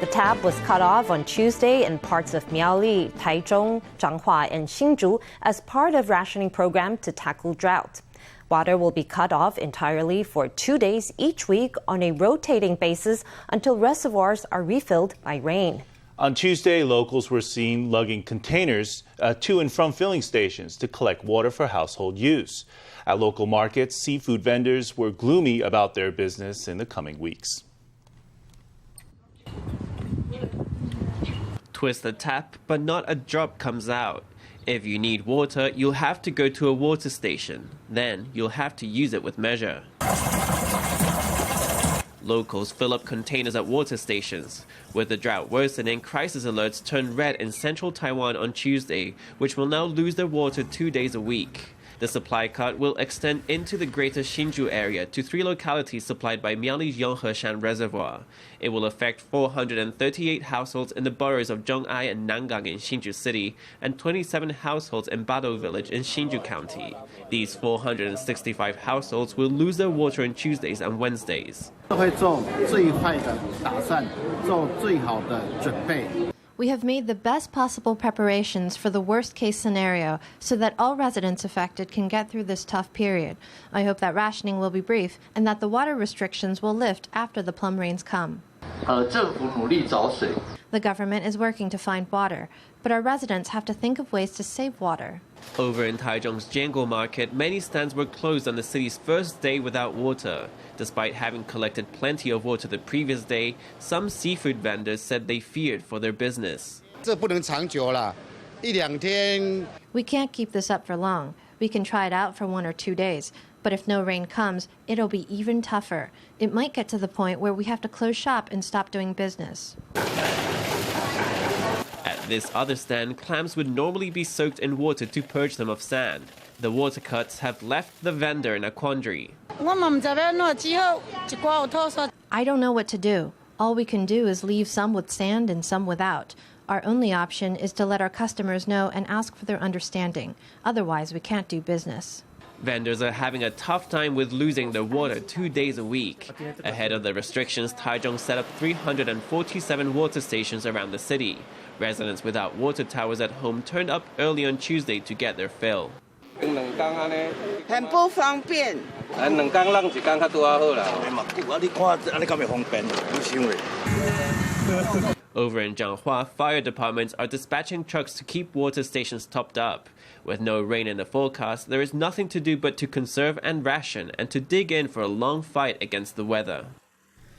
The tap was cut off on Tuesday in parts of Miaoli, Taichung, Changhua, and Hsinchu as part of rationing program to tackle drought. Water will be cut off entirely for 2 days each week on a rotating basis until reservoirs are refilled by rain. On Tuesday, locals were seen lugging containers to and from filling stations to collect water for household use. At local markets, seafood vendors were gloomy about their business in the coming weeks. Twist the tap, but not a drop comes out. If you need water, you'll have to go to a water station. Then you'll have to use it with measure. Locals fill up containers at water stations. With the drought worsening, crisis alerts turned red in Central Taiwan on Tuesday, which will now lose their water 2 days a week. The supply cut will extend into the greater Hsinchu area to 3 localities supplied by Miaoli's Yongheshan Reservoir. It will affect 438 households in the boroughs of Zhong and Nangang in Hsinchu City and 27 households in Baodou Village in Hsinchu County. These 465 households will lose their water on Tuesdays and Wednesdays. We have made the best possible preparations for the worst-case scenario so that all residents affected can get through this tough period. I hope that rationing will be brief and that the water restrictions will lift after the plum rains come. The government is working to find water, but our residents have to think of ways to save water. Over in Taichung's Changhua market, many stands were closed on the city's first day without water. Despite having collected plenty of water the previous day, some seafood vendors said they feared for their business. We can't keep this up for long. We can try it out for 1 or 2 days. But if no rain comes, it'll be even tougher. It might get to the point where we have to close shop and stop doing business. At this other stand, clams would normally be soaked in water to purge them of sand. The water cuts have left the vendor in a quandary. I don't know what to do. All we can do is leave some with sand and some without. Our only option is to let our customers know and ask for their understanding. Otherwise, we can't do business. Vendors are having a tough time with losing their water 2 days a week. Ahead of the restrictions, Taichung set up 347 water stations around the city. Residents without water towers at home turned up early on Tuesday to get their fill. Over in Changhua, fire departments are dispatching trucks to keep water stations topped up. With no rain in the forecast, there is nothing to do but to conserve and ration and to dig in for a long fight against the weather.